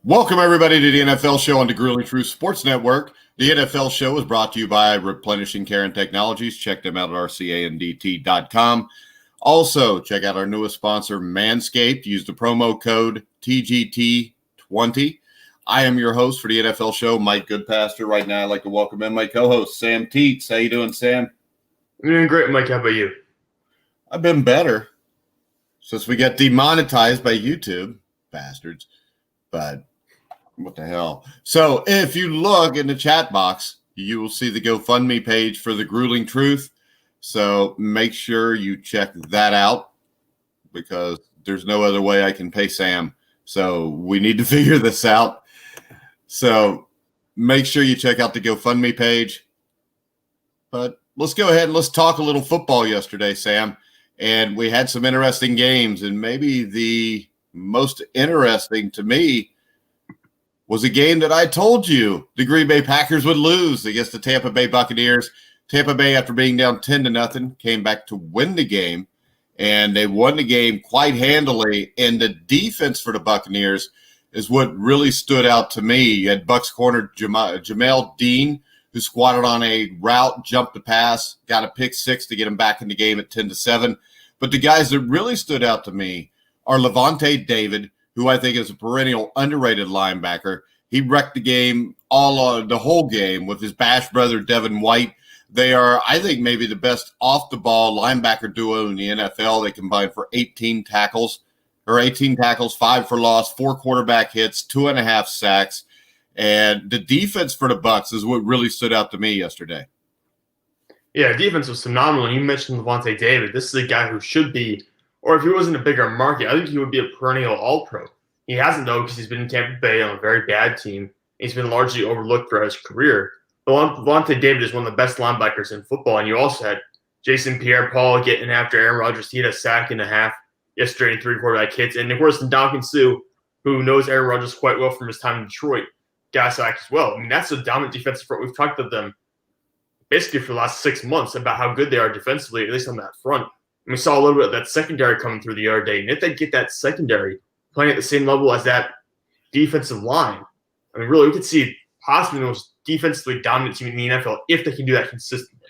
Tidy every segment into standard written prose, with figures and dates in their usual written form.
Welcome, everybody, to the NFL Show on the Grueling Truth Sports Network. The NFL Show is brought to you by Replenishing Care and Technologies. Check them out at rcandt.com. Also, check out our newest sponsor, Manscaped. Use the promo code TGT20. I am your host for the NFL Show, Mike Goodpaster. Right now, I'd like to welcome in my co-host, Sam Teets. How you doing, Sam? I'm doing great, Mike. How about you? I've been better since we got demonetized by YouTube, bastards. But what the hell? So if you look in the chat box, you will see the GoFundMe page for the Grueling Truth. So make sure you check that out because there's no other way I can pay Sam. So we need to figure this out. So make sure you check out the GoFundMe page. But let's go ahead and let's talk a little football yesterday, Sam. And we had some interesting games. And maybe the most interesting to me was a game that I told you the Green Bay Packers would lose against the Tampa Bay Buccaneers. Tampa Bay, after being down 10-0, came back to win the game, and they won the game quite handily. And the defense for the Buccaneers is what really stood out to me. You had Bucs corner Jamel Dean, who squatted on a route, jumped the pass, got a pick six to get him back in the game at 10-7. But the guys that really stood out to me are Levante David, who I think is a perennial underrated linebacker. He wrecked the game the whole game with his Bash brother, Devin White. They are, I think, maybe the best off-the-ball linebacker duo in the NFL. They combined for 18 tackles, 5 for loss, 4 quarterback hits, 2.5 sacks. And the defense for the Bucs is what really stood out to me yesterday. Yeah, defense was phenomenal. You mentioned Levante David. This is a guy who should be, or if he wasn't a bigger market, I think he would be a perennial All-Pro. He hasn't, though, because he's been in Tampa Bay on a very bad team. He's been largely overlooked throughout his career. But Levante David is one of the best linebackers in football, and you also had Jason Pierre-Paul getting after Aaron Rodgers. He had a sack and a half yesterday and 3 quarterback hits. And, of course, Ndamukong Suh, who knows Aaron Rodgers quite well from his time in Detroit, got sacked as well. I mean, that's a dominant defensive front. We've talked to them basically for the last 6 months about how good they are defensively, at least on that front. And we saw a little bit of that secondary coming through the other day. And if they get that secondary playing at the same level as that defensive line, I mean, really, we could see possibly the most defensively dominant team in the NFL if they can do that consistently.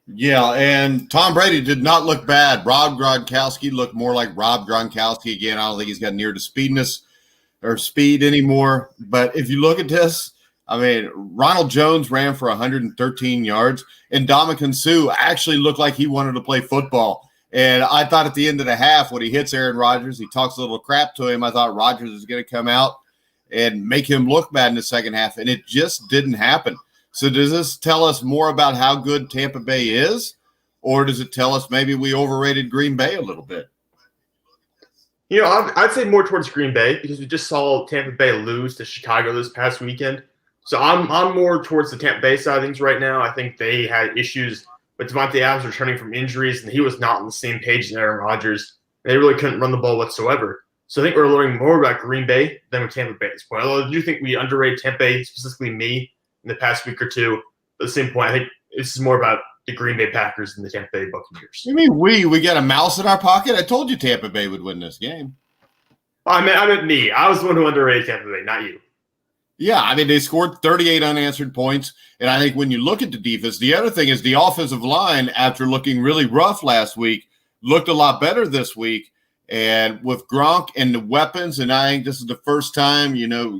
Yeah, and Tom Brady did not look bad. Rob Gronkowski looked more like Rob Gronkowski again. I don't think he's got near the speed anymore. But if you look at this, I mean, Ronald Jones ran for 113 yards, and Ndamukong Suh actually looked like he wanted to play football. And I thought at the end of the half, when he hits Aaron Rodgers, he talks a little crap to him. I thought Rodgers was going to come out and make him look bad in the second half, and it just didn't happen. So does this tell us more about how good Tampa Bay is, or does it tell us maybe we overrated Green Bay a little bit? You know, I'd say more towards Green Bay because we just saw Tampa Bay lose to Chicago this past weekend. So I'm more towards the Tampa Bay side of things right now. I think they had issues with Devontae Adams returning from injuries, and he was not on the same page as Aaron Rodgers. They really couldn't run the ball whatsoever. So I think we're learning more about Green Bay than with Tampa Bay at this point. Although I do think we underrated Tampa Bay, specifically me, in the past week or two. At the same point, I think this is more about the Green Bay Packers than the Tampa Bay Buccaneers. You mean we got a mouse in our pocket? I told you Tampa Bay would win this game. I meant me. I was the one who underrated Tampa Bay, not you. Yeah, I mean, they scored 38 unanswered points. And I think when you look at the defense, the other thing is the offensive line, after looking really rough last week, looked a lot better this week. And with Gronk and the weapons, and I think this is the first time,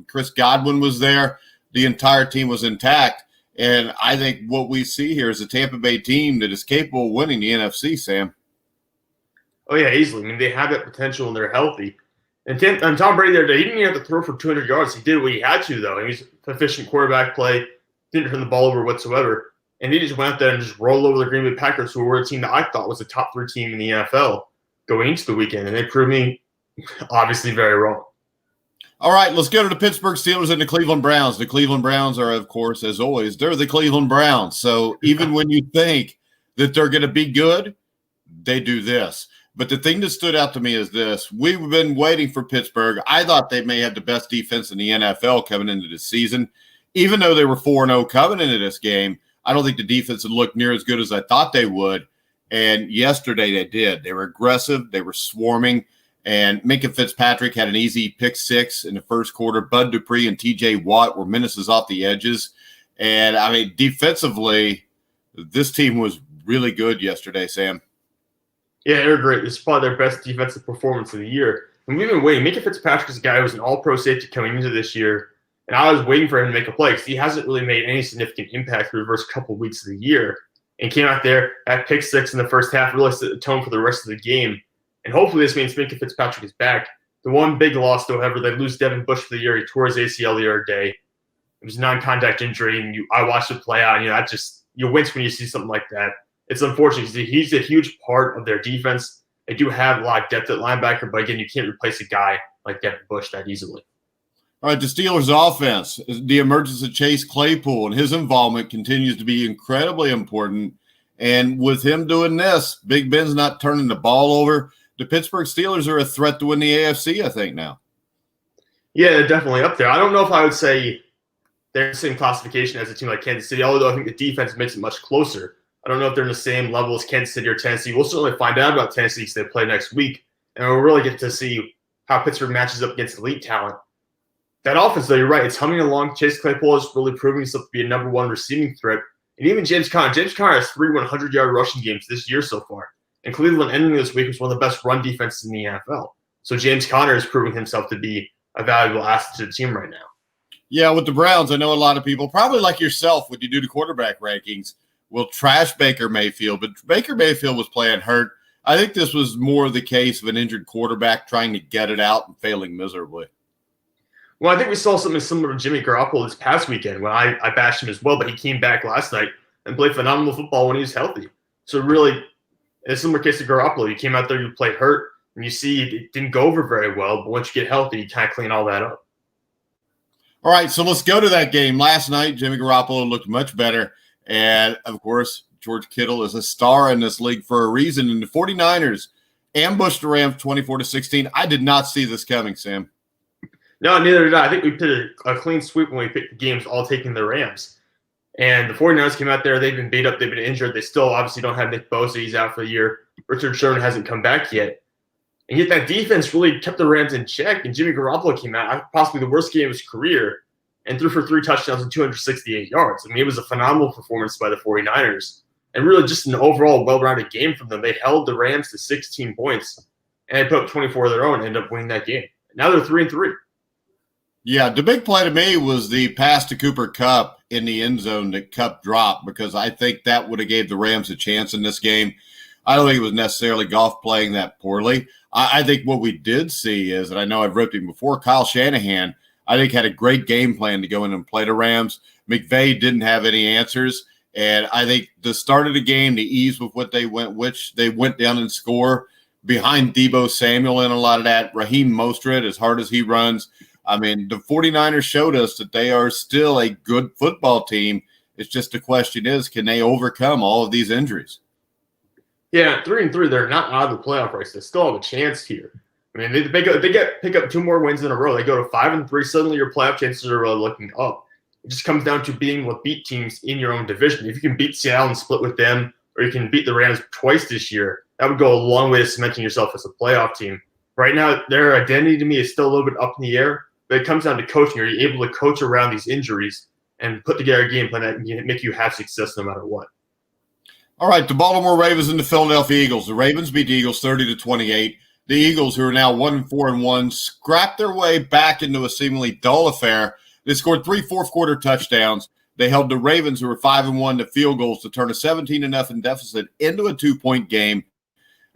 Chris Godwin was there, the entire team was intact. And I think what we see here is a Tampa Bay team that is capable of winning the NFC, Sam. Oh, yeah, easily. I mean, they have that potential and they're healthy. And Tom Brady there, he didn't even have to throw for 200 yards. He did what he had to, though. He was efficient quarterback play, didn't turn the ball over whatsoever. And he just went out there and just rolled over the Green Bay Packers, who were a team that I thought was a top 3 team in the NFL going into the weekend. And they proved me obviously very wrong. All right, let's go to the Pittsburgh Steelers and the Cleveland Browns. The Cleveland Browns are, of course, as always, they're the Cleveland Browns. So even when you think that they're going to be good, they do this. But the thing that stood out to me is this. We've been waiting for Pittsburgh. I thought they may have the best defense in the NFL coming into this season. Even though they were 4-0 coming into this game, I don't think the defense would look near as good as I thought they would. And yesterday they did. They were aggressive. They were swarming. And Minkah Fitzpatrick had an easy pick six in the first quarter. Bud Dupree and T.J. Watt were menaces off the edges. And, I mean, defensively, this team was really good yesterday, Sam. Yeah, they're great. This is probably their best defensive performance of the year. And we've been waiting. Minkah Fitzpatrick is a guy who was an all-pro safety coming into this year. And I was waiting for him to make a play because he hasn't really made any significant impact through the first couple of weeks of the year. And came out there at pick six in the first half, really set the tone for the rest of the game. And hopefully this means Minkah Fitzpatrick is back. The one big loss, though, however, they lose Devin Bush for the year. He tore his ACL the other day. It was a non-contact injury, and I watched it play out. That just – you wince when you see something like that. It's unfortunate because he's a huge part of their defense. They do have a lot of depth at linebacker, but, again, you can't replace a guy like Devin Bush that easily. All right, the Steelers' offense, the emergence of Chase Claypool and his involvement continues to be incredibly important. And with him doing this, Big Ben's not turning the ball over. The Pittsburgh Steelers are a threat to win the AFC, I think, now. Yeah, they're definitely up there. I don't know if I would say they're in the same classification as a team like Kansas City, although I think the defense makes it much closer. I don't know if they're in the same level as Kansas City or Tennessee. We'll certainly find out about Tennessee because they play next week, and we'll really get to see how Pittsburgh matches up against elite talent. That offense, though, you're right. It's humming along. Chase Claypool is really proving himself to be a number one receiving threat. And even James Conner. James Conner has 3 100-yard rushing games this year so far. And Cleveland ending this week was one of the best run defenses in the NFL. So James Conner is proving himself to be a valuable asset to the team right now. Yeah, with the Browns, I know a lot of people, probably like yourself when you do the quarterback rankings, will trash Baker Mayfield. But Baker Mayfield was playing hurt. I think this was more the case of an injured quarterback trying to get it out and failing miserably. Well, I think we saw something similar to Jimmy Garoppolo this past weekend when I bashed him as well, but he came back last night and played phenomenal football when he was healthy. So really, in a similar case to Garoppolo, you came out there, you played hurt, and you see it didn't go over very well, but once you get healthy, you kind of clean all that up. All right, so let's go to that game. Last night, Jimmy Garoppolo looked much better. And, of course, George Kittle is a star in this league for a reason. And the 49ers ambushed the Rams 24-16. I did not see this coming, Sam. No, neither did I. I think we did a clean sweep when we picked the games, all taking the Rams. And the 49ers came out there. They've been beat up. They've been injured. They still obviously don't have Nick Bosa. He's out for the year. Richard Sherman hasn't come back yet. And yet that defense really kept the Rams in check. And Jimmy Garoppolo came out, possibly the worst game of his career, and threw for 3 touchdowns and 268 yards. I mean, it was a phenomenal performance by the 49ers. And really just an overall well-rounded game from them. They held the Rams to 16 points, and they put up 24 of their own and ended up winning that game. Now they're 3-3. Yeah, the big play to me was the pass to Cooper Kupp in the end zone that Kupp dropped, because I think that would have gave the Rams a chance in this game. I don't think it was necessarily Goff playing that poorly. I think what we did see is, and I know I've ripped him before, Kyle Shanahan, I think, had a great game plan to go in and play the Rams. McVay didn't have any answers, and I think the start of the game, the ease with what they went, which they went down and score behind Deebo Samuel and a lot of that. Raheem Mostert, as hard as he runs, I mean, the 49ers showed us that they are still a good football team. It's just the question is, can they overcome all of these injuries? Yeah, 3-3, they're not out of the playoff race. They still have a chance here. I mean, they pick up 2 more wins in a row. They go to 5-3. Suddenly, your playoff chances are looking up. It just comes down to being able to beat teams in your own division. If you can beat Seattle and split with them, or you can beat the Rams twice this year, that would go a long way to cementing yourself as a playoff team. Right now, their identity to me is still a little bit up in the air, but it comes down to coaching. Are you able to coach around these injuries and put together a game plan that can make you have success no matter what? All right, the Baltimore Ravens and the Philadelphia Eagles. The Ravens beat the Eagles 30-28. The Eagles, who are now 1-4-1, scrapped their way back into a seemingly dull affair. They scored 3 fourth-quarter touchdowns. They held the Ravens, who were 5-1, to field goals to turn a 17-0 deficit into a 2-point game.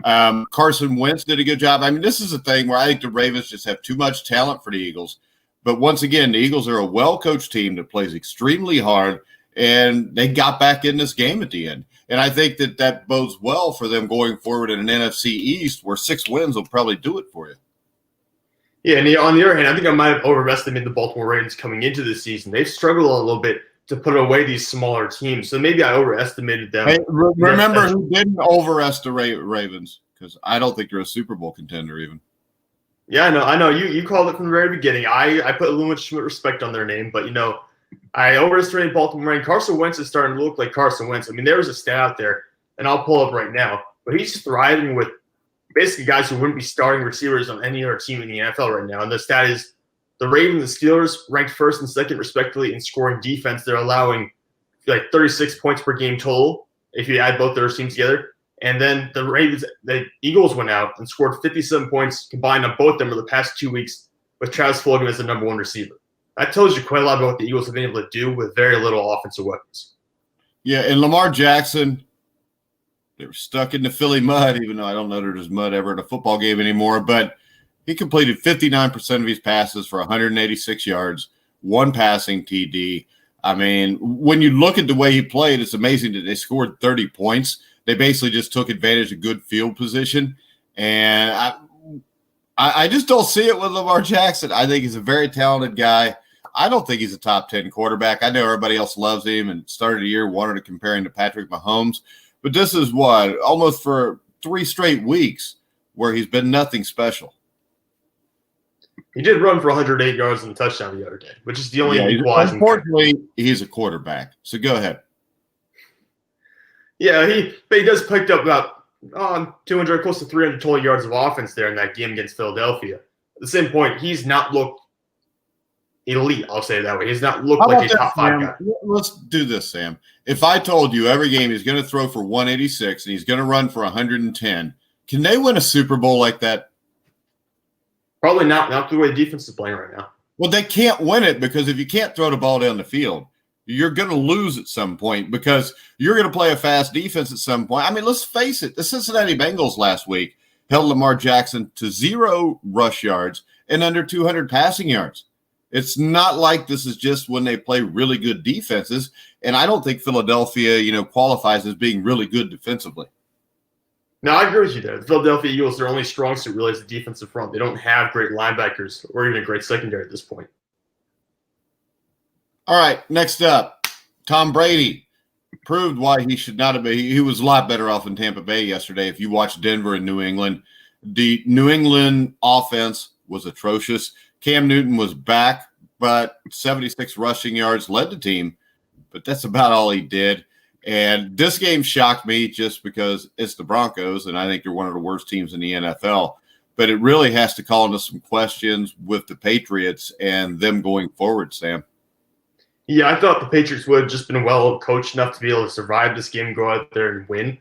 Carson Wentz did a good job. I mean, this is a thing where I think the Ravens just have too much talent for the Eagles. But once again, the Eagles are a well-coached team that plays extremely hard, and they got back in this game at the end. And I think that bodes well for them going forward in an NFC East where 6 wins will probably do it for you. Yeah, and on the other hand, I think I might have overestimated the Baltimore Ravens coming into this season. They've struggled a little bit to put away these smaller teams, so maybe I overestimated them. Hey, remember who didn't overestimate Ravens? Because I don't think they're a Super Bowl contender even. Yeah, I know. You called it from the very beginning. I put a little much respect on their name, but, I overestimated Baltimore, and Carson Wentz is starting to look like Carson Wentz. I mean, there was a stat out there, and I'll pull up right now, but he's thriving with basically guys who wouldn't be starting receivers on any other team in the NFL right now. And the stat is the Ravens and the Steelers ranked first and second respectively in scoring defense. They're allowing like 36 points per game total if you add both their teams together. And then the Eagles went out and scored 57 points combined on both of them over the past 2 weeks with Travis Fulgham as the number one receiver. That tells you quite a lot about what the Eagles have been able to do with very little offensive weapons. Yeah, and Lamar Jackson, they were stuck in the Philly mud, even though I don't know that there's mud ever in a football game anymore. But he completed 59% of his passes for 186 yards, one passing TD. I mean, when you look at the way he played, it's amazing that they scored 30 points. They basically just took advantage of good field position. And I just don't see it with Lamar Jackson. I think he's a very talented guy. I don't think he's a top 10 quarterback. I know everybody else loves him and started the year wanted to compare him to Patrick Mahomes. But this is what, almost for 3 straight weeks where he's been nothing special. He did run for 108 yards and a touchdown the other day, which is the only equalizing. Unfortunately, he's a quarterback. So go ahead. Yeah, he does pick up about 200, close to 300 total yards of offense there in that game against Philadelphia. At the same point, he's not looked elite, I'll say it that way. He's not looked like a top 5 guy. Let's do this, Sam. If I told you every game he's going to throw for 186 and he's going to run for 110, can they win a Super Bowl like that? Probably not. Not the way the defense is playing right now. Well, they can't win it because if you can't throw the ball down the field, you're going to lose at some point because you're going to play a fast defense at some point. I mean, let's face it. The Cincinnati Bengals last week held Lamar Jackson to 0 rush yards and under 200 passing yards. It's not like this is just when they play really good defenses. And I don't think Philadelphia, qualifies as being really good defensively. No, I agree with you there. The Philadelphia Eagles, their only strong suit really is the defensive front. They don't have great linebackers or even a great secondary at this point. All right, next up, Tom Brady proved why he should not have been. He was a lot better off in Tampa Bay yesterday. If you watch Denver and New England, the New England offense was atrocious. Cam Newton was back, but 76 rushing yards led the team, but that's about all he did. And this game shocked me just because it's the Broncos, and I think they're one of the worst teams in the NFL. But it really has to call into some questions with the Patriots and them going forward, Sam. Yeah, I thought the Patriots would have just been well coached enough to be able to survive this game, go out there and win.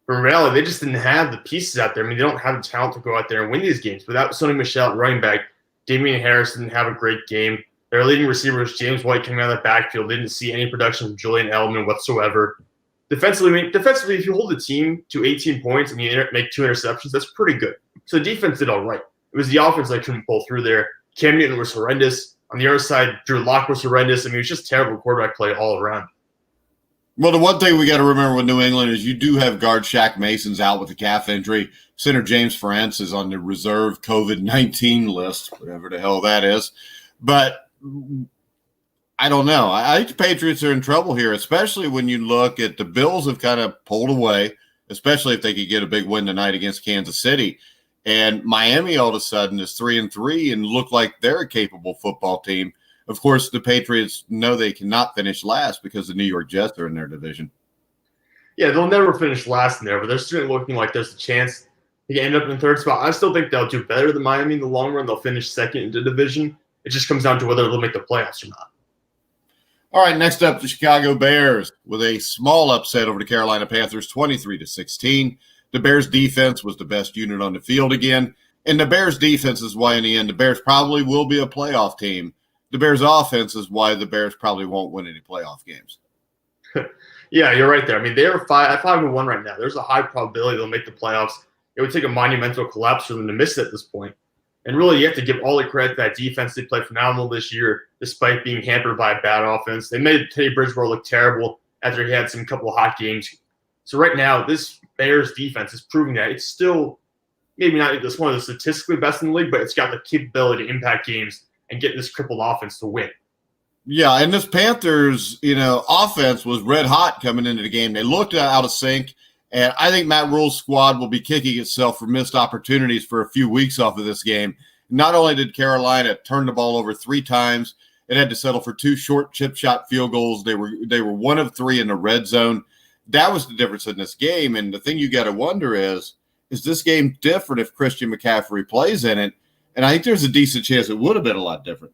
But in reality, they just didn't have the pieces out there. I mean, they don't have the talent to go out there and win these games. Without Sonny Michel at running back, Damian Harris didn't have a great game. Their leading receiver was James White coming out of the backfield. They didn't see any production from Julian Edelman whatsoever. Defensively, if you hold the team to 18 points and you make 2 interceptions, that's pretty good. So the defense did all right. It was the offense that couldn't pull through there. Cam Newton was horrendous. On the other side, Drew Lock was horrendous. I mean, it was just terrible quarterback play all around. Well, the one thing we got to remember with New England is you do have guard Shaq Mason's out with a calf injury. Center James Ferentz is on the reserve COVID-19 list, whatever the hell that is. But I don't know. I think the Patriots are in trouble here, especially when you look at the Bills have kind of pulled away, especially if they could get a big win tonight against Kansas City. And Miami all of a sudden is 3-3 and look like they're a capable football team. Of course, the Patriots know they cannot finish last because the New York Jets are in their division. Yeah, they'll never finish last in there, but they're certainly looking like there's a chance they can end up in third spot. I still think they'll do better than Miami in the long run. They'll finish second in the division. It just comes down to whether they'll make the playoffs or not. All right, next up, the Chicago Bears with a small upset over the Carolina Panthers, 23-16. The Bears' defense was the best unit on the field again, and the Bears' defense is why, in the end, the Bears probably will be a playoff team. The Bears' offense is why the Bears probably won't win any playoff games. Yeah, you're right there. I mean, they're 5-1 right now. There's a high probability they'll make the playoffs. It would take a monumental collapse for them to miss it at this point. And really, you have to give all the credit to that defense. They played phenomenal this year, despite being hampered by a bad offense. They made Teddy Bridgewater look terrible after he had some couple of hot games. So right now, this Bears defense is proving that it's still maybe not this one of the statistically best in the league, but it's got the capability to impact games and get this crippled offense to win. Yeah, and this Panthers, offense was red hot coming into the game. They looked out of sync, and I think Matt Rule's squad will be kicking itself for missed opportunities for a few weeks off of this game. Not only did Carolina turn the ball over 3 times, it had to settle for 2 short chip shot field goals. They were 1 of 3 in the red zone. That was the difference in this game. And the thing you got to wonder is is this game different if Christian McCaffrey plays in it? And I think there's a decent chance it would have been a lot different.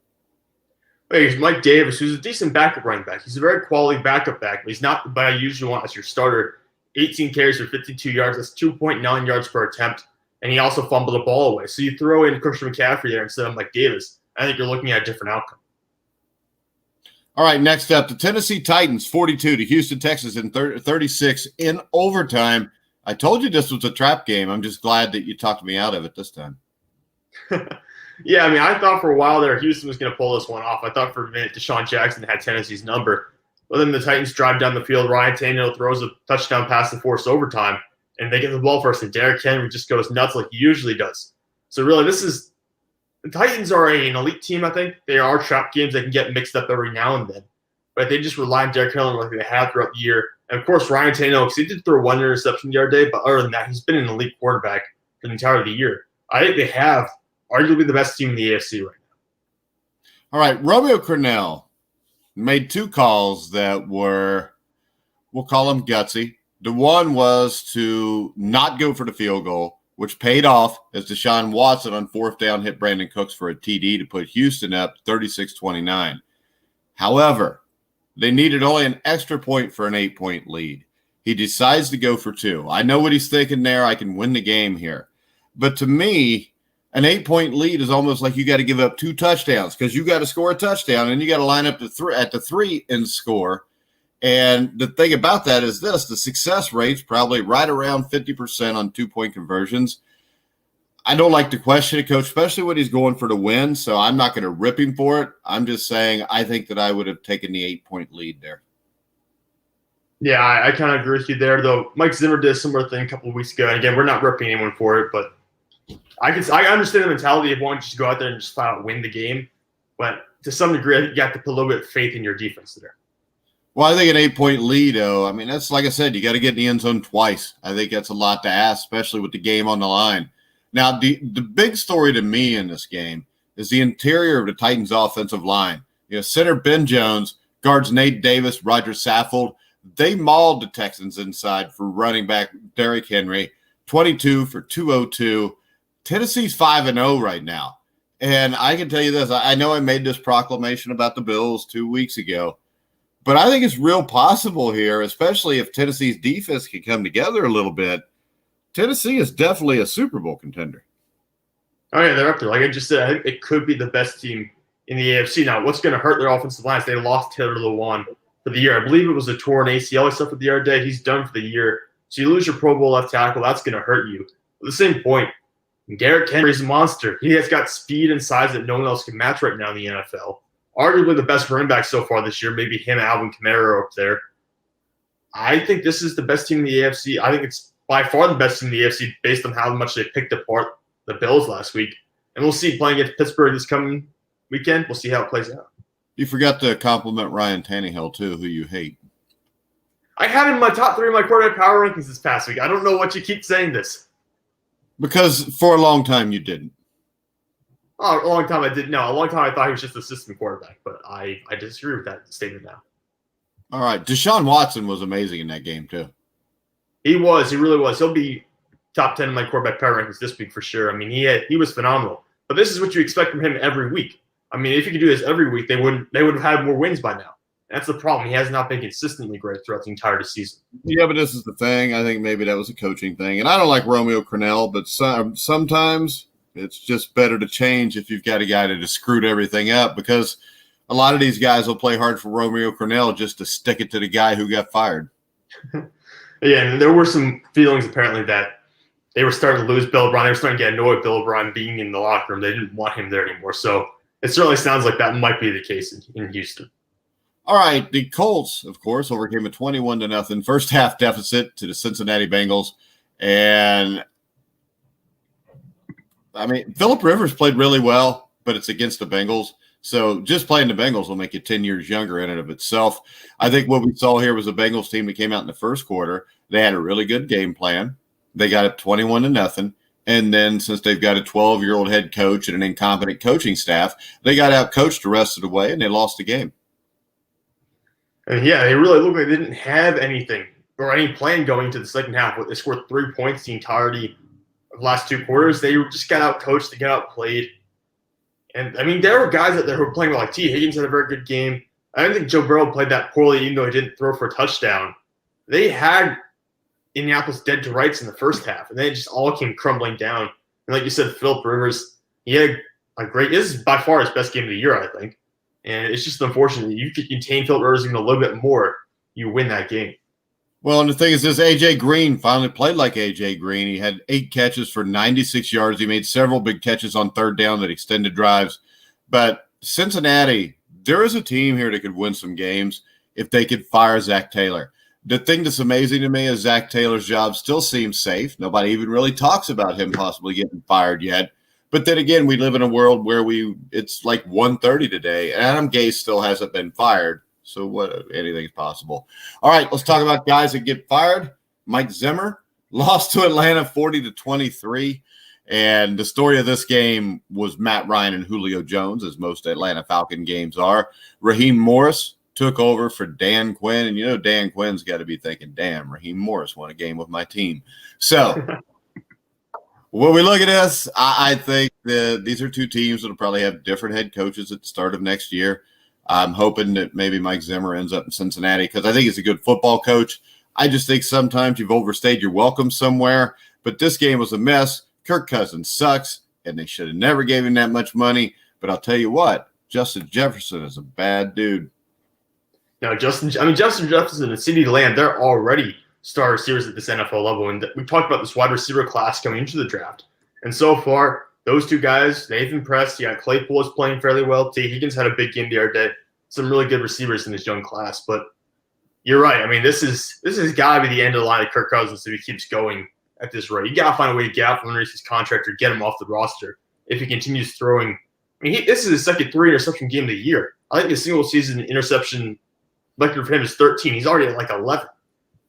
He's Mike Davis, who's a decent backup running back. He's a very quality backup back, but he's not the guy you usually want as your starter. 18 carries for 52 yards. That's 2.9 yards per attempt. And he also fumbled the ball away. So you throw in Christian McCaffrey there instead of Mike Davis. I think you're looking at a different outcome. All right, next up, the Tennessee Titans, 42 to Houston, Texas in 36 in overtime. I told you this was a trap game. I'm just glad that you talked me out of it this time. Yeah, I mean, I thought for a while there Houston was going to pull this one off. I thought for a minute Deshaun Jackson had Tennessee's number. But then the Titans drive down the field. Ryan Tannehill throws a touchdown pass to force overtime, and they get the ball first, and Derrick Henry just goes nuts like he usually does. So really, the Titans are an elite team, I think. They are trap games that can get mixed up every now and then. But they just rely on Derrick Henry like they have throughout the year. And, of course, Ryan Tannehill, because he did throw one interception the other day, but other than that, he's been an elite quarterback for the entirety of the year. I think they have arguably the best team in the AFC right now. All right, Romeo Crennel made two calls that were, we'll call them gutsy. The one was to not go for the field goal, which paid off as Deshaun Watson on fourth down hit Brandon Cooks for a TD to put Houston up 36-29. However, they needed only an extra point for an 8-point lead. He decides to go for two. I know what he's thinking there. I can win the game here. But to me, an 8-point lead is almost like you got to give up 2 touchdowns because you got to score a touchdown and you got to line up at the 3 and score. And the thing about that is this, the success rate's probably right around 50% on 2-point conversions. I don't like to question a coach, especially when he's going for the win, so I'm not going to rip him for it. I'm just saying I think that I would have taken the 8-point lead there. Yeah, I kind of agree with you there, though. Mike Zimmer did a similar thing a couple of weeks ago. And again, we're not ripping anyone for it, but I understand the mentality of wanting to just go out there and just flat out win the game. But to some degree, I think you have to put a little bit of faith in your defense there. Well, I think an 8-point lead, though, I mean, that's like I said, you got to get in the end zone twice. I think that's a lot to ask, especially with the game on the line. Now, the big story to me in this game is the interior of the Titans' offensive line. You know, center Ben Jones, guards Nate Davis, Roger Saffold. They mauled the Texans inside for running back Derrick Henry, 22 for 202. Tennessee's 5-0 right now. And I can tell you this, I know I made this proclamation about the Bills 2 weeks ago, but I think it's real possible here, especially if Tennessee's defense can come together a little bit. Tennessee is definitely a Super Bowl contender. Oh, yeah, they're up there. Like I just said, I think it could be the best team in the AFC. Now, what's going to hurt their offensive line is they lost Taylor Lewan for the year. I believe it was a torn ACL he suffered the other day. He's done for the year. So you lose your Pro Bowl left tackle. That's going to hurt you. At the same point, Derrick Henry's a monster. He has got speed and size that no one else can match right now in the NFL. Arguably the best running back so far this year. Maybe him and Alvin Kamara are up there. I think this is the best team in the AFC. I think it's by far the best team in the AFC based on how much they picked apart the Bills last week. And we'll see playing against Pittsburgh this coming weekend. We'll see how it plays out. You forgot to compliment Ryan Tannehill, too, who you hate. I had him in my top 3 of my quarterback power rankings this past week. I don't know what you keep saying this. Because for a long time you didn't. Oh, a long time I didn't know. A long time I thought he was just an assistant quarterback, but I disagree with that statement now. All right. Deshaun Watson was amazing in that game, too. He was. He really was. He'll be top 10 in my quarterback power rankings this week for sure. I mean, he was phenomenal. But this is what you expect from him every week. I mean, if he could do this every week, they would have had more wins by now. That's the problem. He has not been consistently great throughout the entire season. Yeah, but this is the thing. I think maybe that was a coaching thing. And I don't like Romeo Crennel, but sometimes it's just better to change if you've got a guy that has screwed everything up, because a lot of these guys will play hard for Romeo Crennel just to stick it to the guy who got fired. Yeah, and there were some feelings apparently that they were starting to lose Bill O'Brien. They were starting to get annoyed with Bill O'Brien being in the locker room. They didn't want him there anymore. So it certainly sounds like that might be the case in Houston. All right, the Colts, of course, overcame a 21-0 first half deficit to the Cincinnati Bengals. And, I mean, Phillip Rivers played really well, but it's against the Bengals. So just playing the Bengals will make you 10 years younger in and of itself. I think what we saw here was a Bengals team that came out in the first quarter. They had a really good game plan. They got up 21-0. And then since they've got a 12-year-old head coach and an incompetent coaching staff, they got out-coached the rest of the way, and they lost the game. And yeah, they really looked like they didn't have anything or any plan going into the second half. They scored 3 points the entirety the last 2 quarters, they just got out coached, they got outplayed. And I mean, there were guys out there who were playing well. Like T. Higgins had a very good game. I don't think Joe Burrow played that poorly, even though he didn't throw for a touchdown. They had Indianapolis dead to rights in the first half, and then it just all came crumbling down. And like you said, Philip Rivers, he had a great. This is by far his best game of the year, I think. And it's just unfortunate. You could contain Philip Rivers even a little bit more, you win that game. Well, and the thing is, this A.J. Green finally played like A.J. Green. He had 8 catches for 96 yards. He made several big catches on third down that extended drives. But Cincinnati, there is a team here that could win some games if they could fire Zach Taylor. The thing that's amazing to me is Zach Taylor's job still seems safe. Nobody even really talks about him possibly getting fired yet. But then again, we live in a world where it's like 1:30 today, and Adam Gase still hasn't been fired. So anything's possible. All right, let's talk about guys that get fired. Mike Zimmer lost to Atlanta 40-23. And the story of this game was Matt Ryan and Julio Jones, as most Atlanta Falcon games are. Raheem Morris took over for Dan Quinn. And, Dan Quinn's got to be thinking, damn, Raheem Morris won a game with my team. So when we look at this, I think these are two teams that will probably have different head coaches at the start of next year. I'm hoping that maybe Mike Zimmer ends up in Cincinnati because I think he's a good football coach. I just think sometimes you've overstayed your welcome somewhere. But this game was a mess. Kirk Cousins sucks, and they should have never gave him that much money. But I'll tell you what, Justin Jefferson is a bad dude. Now, Justin Jefferson and CeeDee Lamb, they're already star receivers at this NFL level. And we talked about this wide receiver class coming into the draft. And so far, those two guys, they've impressed. Yeah, Claypool is playing fairly well. T. Higgins had a big game the other day. Some really good receivers in this young class. But you're right. I mean, this is got to be the end of the line of Kirk Cousins if he keeps going at this rate. You got to find a way to get out from underneath his contract or get him off the roster if he continues throwing. I mean, this is his second 3-interception game of the year. I think the single season interception record for him is 13. He's already at like 11.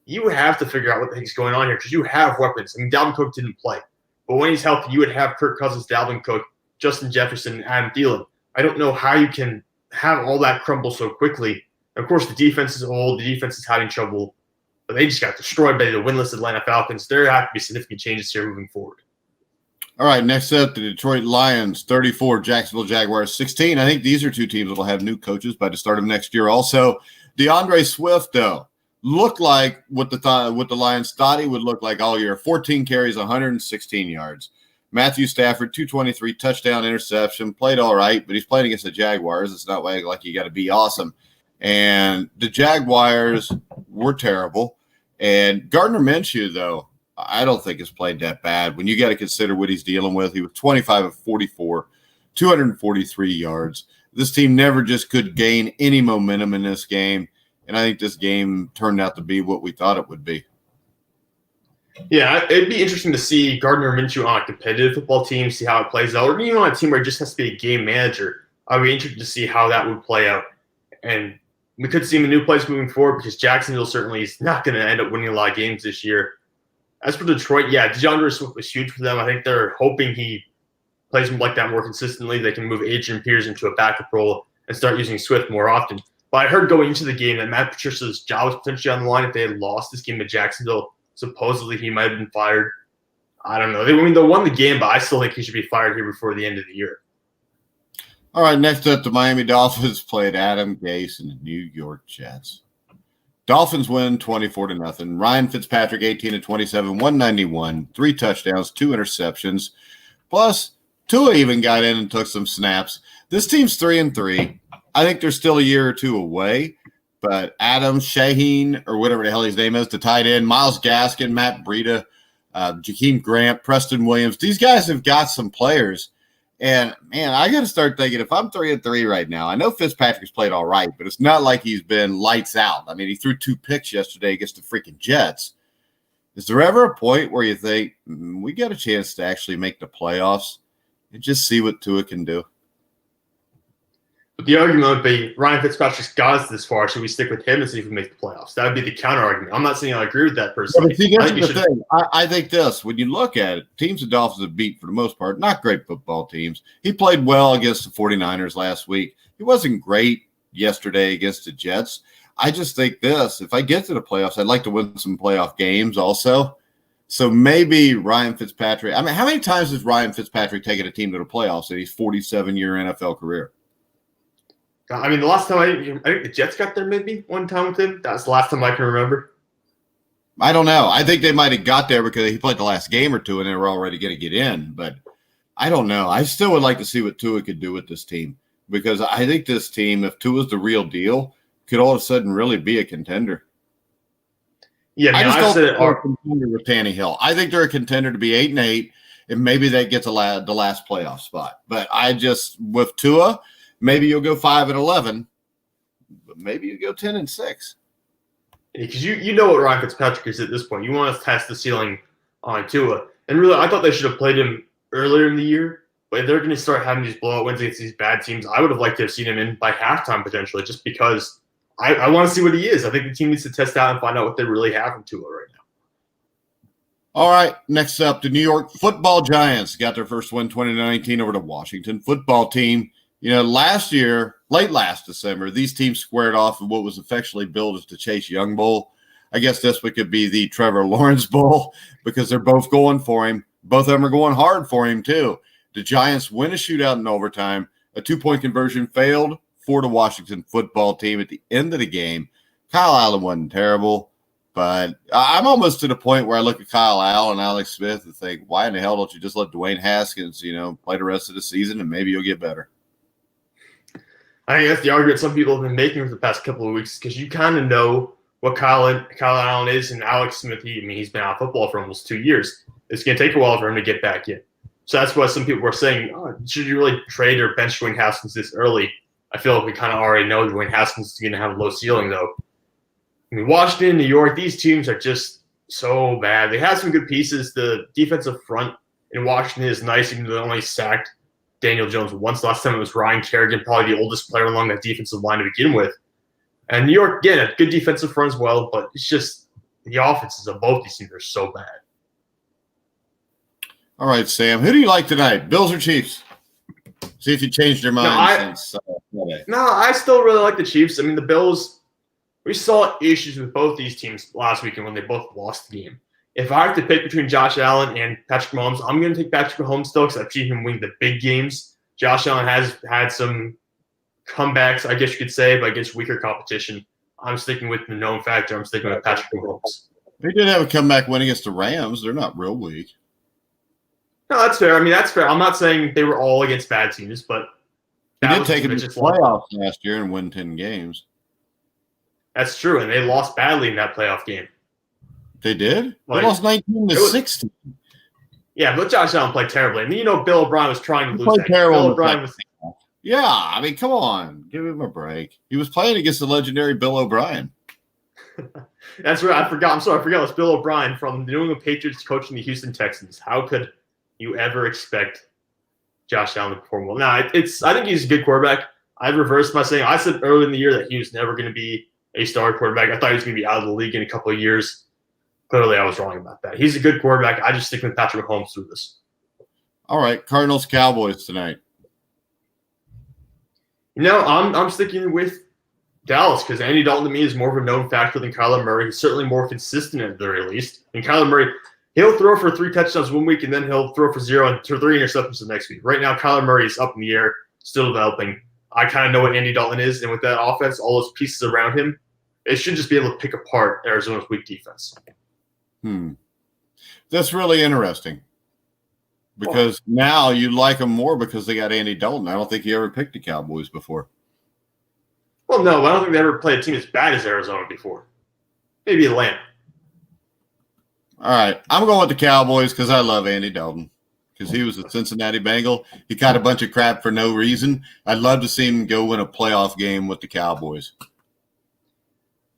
You have to figure out what the heck's going on here because you have weapons. I mean, Dalvin Cook didn't play. But when he's healthy, you would have Kirk Cousins, Dalvin Cook, Justin Jefferson, and Adam Thielen. I don't know how you can have all that crumble so quickly. And of course, the defense is old. The defense is having trouble. But they just got destroyed by the winless Atlanta Falcons. There have to be significant changes here moving forward. All right, next up, the Detroit Lions, 34, Jacksonville Jaguars, 16. I think these are two teams that will have new coaches by the start of next year. Also, DeAndre Swift, though, looked like what the Lions thought he would look like all year. 14 carries, 116 yards. Matthew Stafford, 223, touchdown, interception. Played all right, but he's playing against the Jaguars. It's not like you got to be awesome. And the Jaguars were terrible. And Gardner Minshew, though, I don't think has played that bad. When you got to consider what he's dealing with, he was 25 of 44, 243 yards. This team never just could gain any momentum in this game. And I think this game turned out to be what we thought it would be. Yeah, it'd be interesting to see Gardner Minshew on a competitive football team, see how it plays out. Or even on a team where he just has to be a game manager. I'd be interested to see how that would play out. And we could see him in a new place moving forward because Jacksonville certainly is not going to end up winning a lot of games this year. As for Detroit, yeah, DeAndre Swift was huge for them. I think they're hoping he plays like that more consistently. They can move Adrian Peters into a backup role and start using Swift more often. But I heard going into the game that Matt Patricia's job was potentially on the line if they had lost this game to Jacksonville. Supposedly he might have been fired. I don't know. They won the game, but I still think he should be fired here before the end of the year. All right, next up, the Miami Dolphins played Adam Gase and the New York Jets. Dolphins win 24-0. Ryan Fitzpatrick, 18-27, 191, 3 touchdowns, 2 interceptions. Plus, Tua even got in and took some snaps. This team's 3-3. I think they're still a year or two away. But Adam Shaheen, or whatever the hell his name is, the tight end, Myles Gaskin, Matt Breida, Jakeem Grant, Preston Williams, these guys have got some players. And, man, I got to start thinking, if I'm 3-3 right now, I know Fitzpatrick's played all right, but it's not like he's been lights out. I mean, he threw 2 picks yesterday against the freaking Jets. Is there ever a point where you think, we got a chance to actually make the playoffs and just see what Tua can do? But the argument would be Ryan Fitzpatrick's got us this far. Should we stick with him and see if we make the playoffs? That would be the counter argument. I'm not saying I agree with that personally. Yeah, see, that's the thing. I think this, when you look at it, teams the Dolphins have beat for the most part, not great football teams. He played well against the 49ers last week. He wasn't great yesterday against the Jets. I just think this, if I get to the playoffs, I'd like to win some playoff games also. So maybe Ryan Fitzpatrick. I mean, how many times has Ryan Fitzpatrick taken a team to the playoffs in his 47-year NFL career? I mean, the last time I think the Jets got there maybe one time with him. That's the last time I can remember. I don't know. I think they might have got there because he played the last game or two and they were already going to get in. But I don't know. I still would like to see what Tua could do with this team because I think this team, if Tua's the real deal, could all of a sudden really be a contender. Yeah, I just don't think they're a contender with Tannehill. I think they're a contender to be 8-8, and maybe that gets the last playoff spot. But with Tua, maybe you'll go 5-11, but maybe you go 10-6. Because you know what Ryan Fitzpatrick is at this point. You want to test the ceiling on Tua. And really, I thought they should have played him earlier in the year. But if they're going to start having these blowout wins against these bad teams, I would have liked to have seen him in by halftime potentially, just because I want to see what he is. I think the team needs to test out and find out what they really have in Tua right now. All right, next up, the New York Football Giants got their first win 2019 over the Washington Football Team. You know, last year, late last December, these teams squared off in what was affectionately billed as the Chase Young Bowl. I guess this one could be the Trevor Lawrence Bowl because they're both going for him. Both of them are going hard for him, too. The Giants win a shootout in overtime. A 2-point conversion failed for the Washington Football Team at the end of the game. Kyle Allen wasn't terrible, but I'm almost to the point where I look at Kyle Allen and Alex Smith and think, why in the hell don't you just let Dwayne Haskins, play the rest of the season and maybe you'll get better? I think that's the argument some people have been making for the past couple of weeks because you kind of know what Kyle Allen is and Alex Smith. He's been out of football for almost 2 years. It's going to take a while for him to get back in. So that's why some people were saying, should you really trade or bench Dwayne Haskins this early? I feel like we kind of already know Dwayne Haskins is going to have a low ceiling, though. I mean, Washington, New York, these teams are just so bad. They have some good pieces. The defensive front in Washington is nice, even though they only sacked Daniel Jones once. Last time it was Ryan Kerrigan, probably the oldest player along that defensive line to begin with. And New York, again, a good defensive front as well, but it's just the offenses of both these teams are so bad. All right, Sam, who do you like tonight, Bills or Chiefs? See if you changed your mind since Monday. No, I still really like the Chiefs. I mean, the Bills, we saw issues with both these teams last weekend when they both lost the game. If I have to pick between Josh Allen and Patrick Mahomes, I'm going to take Patrick Mahomes still because I've seen him win the big games. Josh Allen has had some comebacks, I guess you could say, but against weaker competition. I'm sticking with the known factor. I'm sticking with Patrick Mahomes. They did have a comeback win against the Rams. They're not real weak. No, that's fair. I mean, that's fair. I'm not saying they were all against bad teams, but they did take them to the playoffs last year and win 10 games. That's true, and they lost badly in that playoff game. They did? They lost 19-16. Yeah, but Josh Allen played terribly. I mean, Bill O'Brien was trying to lose that game. Bill O'Brien was. Yeah, I mean, come on. Give him a break. He was playing against the legendary Bill O'Brien. That's right. I forgot. I'm sorry. I forgot it was Bill O'Brien from the New England Patriots coaching the Houston Texans. How could you ever expect Josh Allen to perform well? Now, I think he's a good quarterback. I reversed my saying. I said early in the year that he was never going to be a star quarterback. I thought he was going to be out of the league in a couple of years. Clearly, I was wrong about that. He's a good quarterback. I just stick with Patrick Mahomes through this. All right, Cardinals Cowboys tonight. I'm sticking with Dallas because Andy Dalton to me is more of a known factor than Kyler Murray. He's certainly more consistent at the very least. And Kyler Murray, he'll throw for 3 touchdowns one week and then he'll throw for 0 and 3 interceptions the next week. Right now, Kyler Murray is up in the air, still developing. I kind of know what Andy Dalton is, and with that offense, all those pieces around him, it should just be able to pick apart Arizona's weak defense. That's really interesting because now you like them more because they got Andy Dalton. I don't think you ever picked the Cowboys before. Well, no, I don't think they ever played a team as bad as Arizona before. Maybe Atlanta. All right, I'm going with the Cowboys because I love Andy Dalton because he was a Cincinnati Bengal. He caught a bunch of crap for no reason. I'd love to see him go win a playoff game with the Cowboys.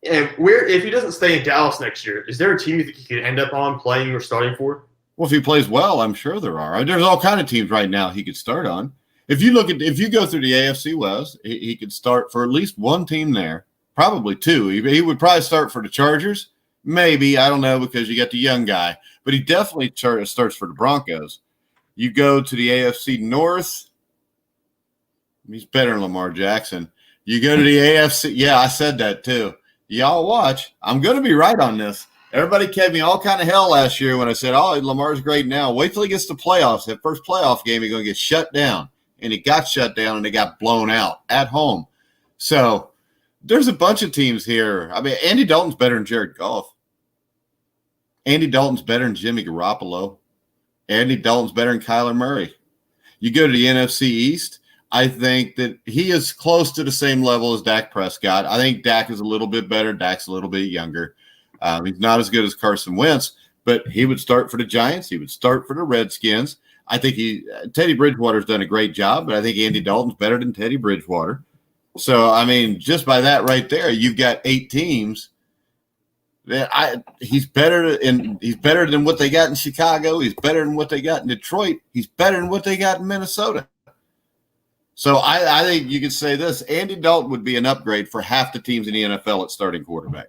And if he doesn't stay in Dallas next year, is there a team you think he could end up on playing or starting for? Well, if he plays well, I'm sure there are. There's all kind of teams right now he could start on. If you go through the AFC West, he could start for at least one team there, probably 2. He would probably start for the Chargers, maybe, I don't know, because you got the young guy. But he definitely starts for the Broncos. You go to the AFC North, he's better than Lamar Jackson. You go to the AFC, yeah, I said that too. Y'all watch. I'm going to be right on this. Everybody gave me all kind of hell last year when I said, oh, Lamar's great now. Wait till he gets to playoffs. That first playoff game, he's going to get shut down. And he got shut down, and they got blown out at home. So there's a bunch of teams here. I mean, Andy Dalton's better than Jared Goff. Andy Dalton's better than Jimmy Garoppolo. Andy Dalton's better than Kyler Murray. You go to the NFC East, I think that he is close to the same level as Dak Prescott. I think Dak is a little bit better. Dak's a little bit younger. He's not as good as Carson Wentz, but he would start for the Giants. He would start for the Redskins. I think Teddy Bridgewater's done a great job, but I think Andy Dalton's better than Teddy Bridgewater. So, I mean, just by that right there, you've got 8 teams. He's better than what they got in Chicago. He's better than what they got in Detroit. He's better than what they got in Minnesota. So I think you could say this: Andy Dalton would be an upgrade for half the teams in the NFL at starting quarterback.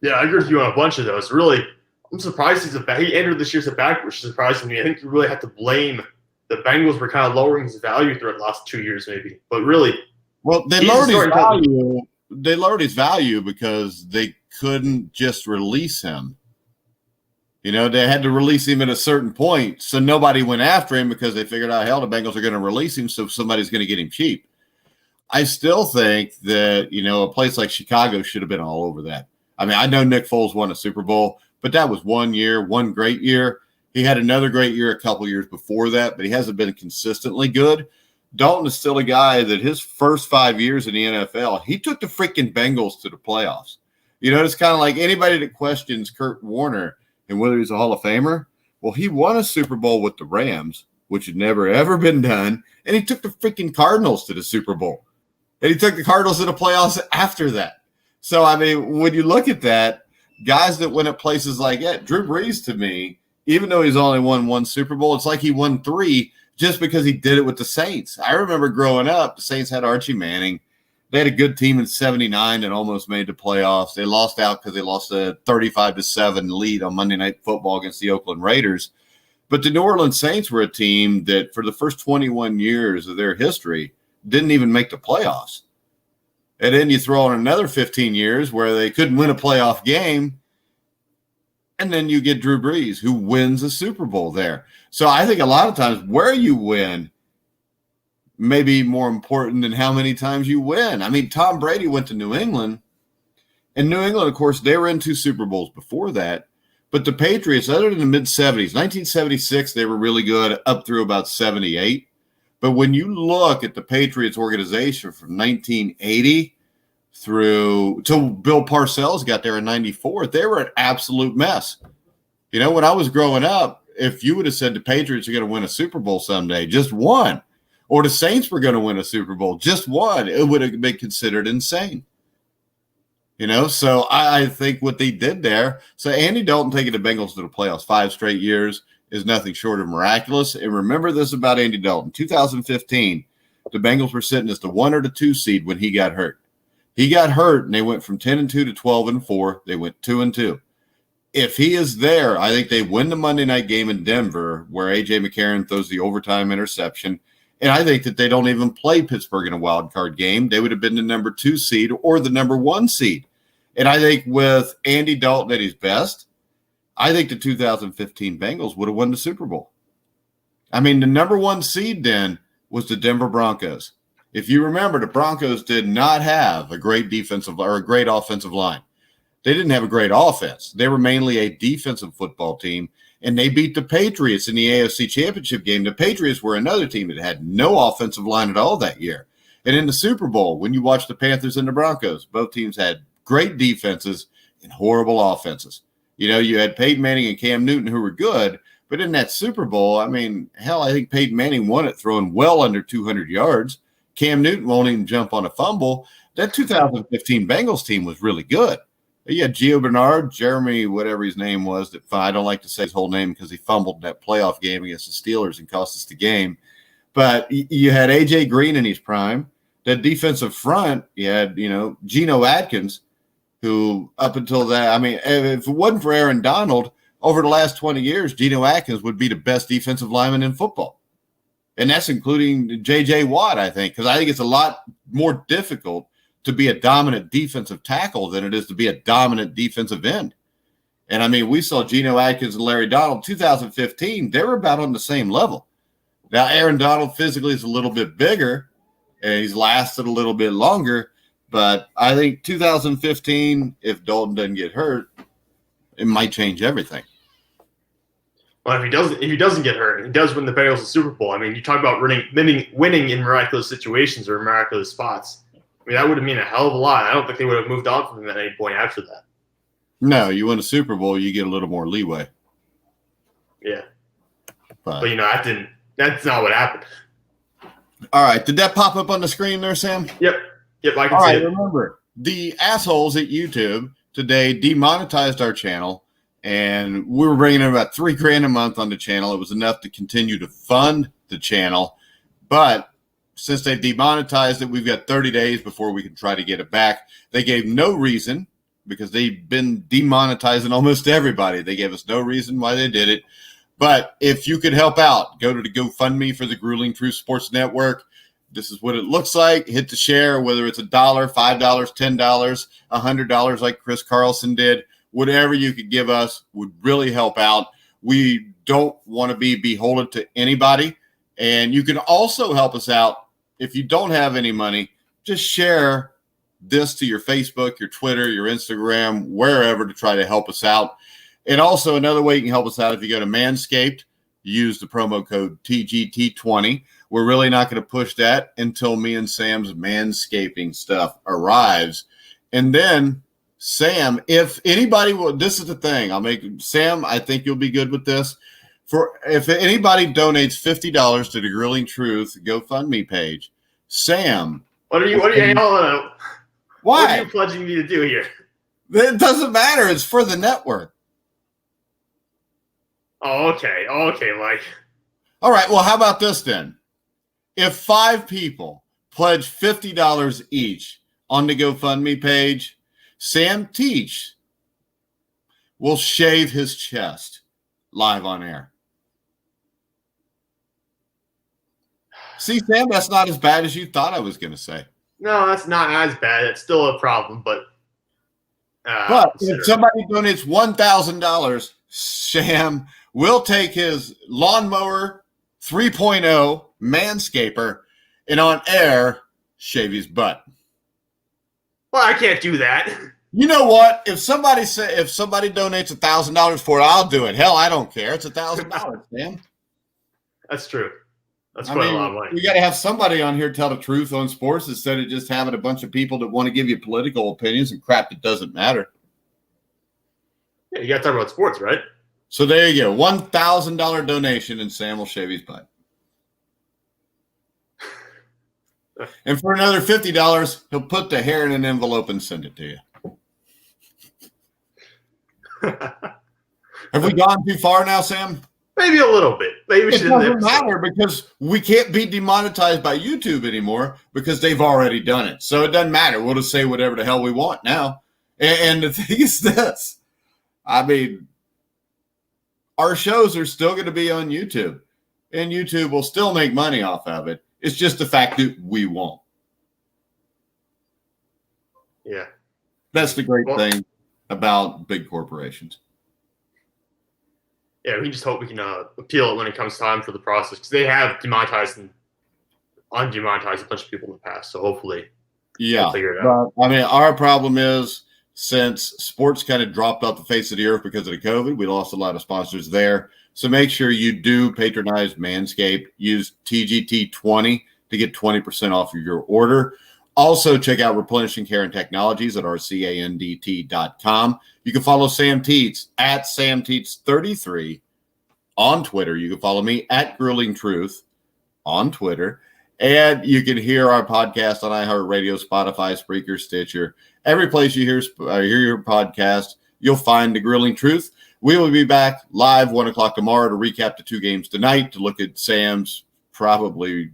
Yeah, I agree with you on a bunch of those. Really, I'm surprised he entered this year as a back, which surprised me. I think you really have to blame the Bengals for kind of lowering his value throughout the last 2 years, maybe. But really, well, they lowered his value. They lowered his value because they couldn't just release him. You know, they had to release him at a certain point, so nobody went after him because they figured out, hell, the Bengals are going to release him, so somebody's going to get him cheap. I still think that, you know, a place like Chicago should have been all over that. I mean, I know Nick Foles won a Super Bowl, but that was 1 year, one great year. He had another great year a couple years before that, but he hasn't been consistently good. Dalton is still a guy that his first 5 years in the NFL, he took the freaking Bengals to the playoffs. You know, it's kind of like anybody that questions Kurt Warner and whether he's a Hall of Famer. Well, he won a Super Bowl with the Rams, which had never, ever been done, and he took the freaking Cardinals to the Super Bowl. And he took the Cardinals to the playoffs after that. So, I mean, when you look at that, guys that win at places like that, Drew Brees, to me, even though he's only won one Super Bowl, it's like he won 3 just because he did it with the Saints. I remember growing up, the Saints had Archie Manning. They had a good team in '79 that almost made the playoffs. They lost out because they lost a 35-7 lead on Monday Night Football against the Oakland Raiders. But the New Orleans Saints were a team that for the first 21 years of their history didn't even make the playoffs. And then you throw in another 15 years where they couldn't win a playoff game. And then you get Drew Brees, who wins a Super Bowl there. So I think a lot of times where you win may be more important than how many times you win. I mean, Tom Brady went to New England. And New England, of course, they were in 2 Super Bowls before that. But the Patriots, other than the mid-'70s, 1976, they were really good up through about 78. But when you look at the Patriots organization from 1980 through till Bill Parcells got there in 94, they were an absolute mess. You know, when I was growing up, if you would have said the Patriots are going to win a Super Bowl someday, just one, or the Saints were going to win a Super Bowl, just one, it would have been considered insane. You know, so I think what they did there, so Andy Dalton taking the Bengals to the playoffs 5 straight years is nothing short of miraculous. And remember this about Andy Dalton. 2015, the Bengals were sitting as the 1 or the 2 seed when he got hurt. He got hurt, and they went from 10-2 to 12-4. They went 2-2. If he is there, I think they win the Monday night game in Denver where A.J. McCarron throws the overtime interception. And I think that they don't even play Pittsburgh in a wild card game. They would have been the number 2 seed or the number 1 seed. And I think with Andy Dalton at his best, I think the 2015 Bengals would have won the Super Bowl. I mean, the number 1 seed then was the Denver Broncos. If you remember, the Broncos did not have a great defensive or a great offensive line. They didn't have a great offense. They were mainly a defensive football team, and they beat the Patriots in the AFC Championship game. The Patriots were another team that had no offensive line at all that year. And in the Super Bowl, when you watch the Panthers and the Broncos, both teams had great defenses and horrible offenses. You know, you had Peyton Manning and Cam Newton who were good, but in that Super Bowl, I mean, hell, I think Peyton Manning won it throwing well under 200 yards. Cam Newton won't even jump on a fumble. That 2015 Bengals team was really good. You had Gio Bernard, Jeremy, whatever his name was. That I don't like to say his whole name because he fumbled that playoff game against the Steelers and cost us the game. But you had A.J. Green in his prime. That defensive front, you had, you know, Geno Atkins, who up until that, I mean, if it wasn't for Aaron Donald, over the last 20 years, Geno Atkins would be the best defensive lineman in football. And that's including J.J. Watt, I think, because I think it's a lot more difficult to be a dominant defensive tackle than it is to be a dominant defensive end. And I mean, we saw Geno Atkins and Larry Donald 2015. They were about on the same level. Now, Aaron Donald physically is a little bit bigger, and he's lasted a little bit longer. But I think 2015, if Dalton doesn't get hurt, it might change everything. Well, if he doesn't get hurt, he does win the Bengals the Super Bowl. I mean, you talk about winning in miraculous situations or miraculous spots. I mean, that would have mean a hell of a lot. I don't think they would have moved on from him at any point after that. No, you win a Super Bowl, you get a little more leeway. Yeah, but that's not what happened. All right, did that pop up on the screen there, Sam? Yep, I can All see right, it. remember, the assholes at YouTube today demonetized our channel, and we were bringing in about $3,000 a month on the channel. It was enough to continue to fund the channel, but since they demonetized it, we've got 30 days before we can try to get it back. They gave no reason, because they've been demonetizing almost everybody. They gave us no reason why they did it. But if you could help out, go to the GoFundMe for the Grueling Truth Sports Network. This is what it looks like. Hit the share, whether it's $1, $5, $10, $100 like Chris Carlson did. Whatever you could give us would really help out. We don't want to be beholden to anybody. And you can also help us out if you don't have any money. Just share this to your Facebook, your Twitter, your Instagram, wherever, to try to help us out. And also another way you can help us out, if you go to Manscaped, use the promo code TGT20. We're really not going to push that until me and Sam's manscaping stuff arrives. And then, Sam, if anybody will, this is the thing, Sam, I think you'll be good with this. If anybody donates $50 to the Grilling Truth GoFundMe page, Sam. What are you Why? What are you pledging me to do here? It doesn't matter. It's for the network. Oh, okay, Mike. All right. Well, how about this then? If 5 people pledge $50 each on the GoFundMe page, Sam Teets will shave his chest live on air. See, Sam, that's not as bad as you thought I was going to say. No, that's not as bad. It's still a problem, but if somebody donates $1,000, Sam will take his lawnmower 3.0 manscaper and on air shave his butt. Well, I can't do that. You know what? If somebody donates $1,000 for it, I'll do it. Hell, I don't care. It's $1,000, Sam. That's true. That's quite a lot of money. You got to have somebody on here tell the truth on sports instead of just having a bunch of people that want to give you political opinions and crap that doesn't matter. Yeah, you got to talk about sports, right? So there you go. $1,000 donation, and Sam will shave his butt. And for another $50, he'll put the hair in an envelope and send it to you. Have we gone too far now, Sam? Maybe a little bit. Maybe we should. It doesn't matter because we can't be demonetized by YouTube anymore because they've already done it. So it doesn't matter. We'll just say whatever the hell we want now. And the thing is this. I mean, our shows are still going to be on YouTube. And YouTube will still make money off of it. It's just the fact that we won't. Yeah. That's the great thing about big corporations. Yeah, we just hope we can appeal it when it comes time for the process, because they have demonetized and undemonetized a bunch of people in the past. So hopefully, we'll figure it out. I mean, our problem is since sports kind of dropped off the face of the earth because of the COVID, we lost a lot of sponsors there. So make sure you do patronize Manscaped. Use TGT20 to get 20% off of your order. Also, check out Replenishing Care and Technologies at rcandt.com. You can follow Sam Teets at SamTeets33 on Twitter. You can follow me at Grueling Truth on Twitter. And you can hear our podcast on iHeartRadio, Spotify, Spreaker, Stitcher. Every place you hear your podcast, you'll find the Grueling Truth. We will be back live 1 o'clock tomorrow to recap the 2 games tonight, to look at Sam's probably,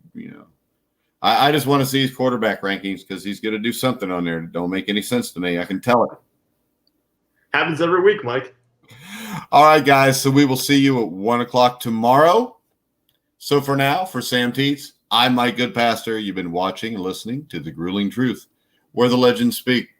I just want to see his quarterback rankings because he's going to do something on there that don't make any sense to me. I can tell it. Happens every week, Mike. All right, guys. So we will see you at 1 o'clock tomorrow. So for now, for Sam Teets, I'm Mike Goodpaster. You've been watching and listening to The Grueling Truth. where the legends speak.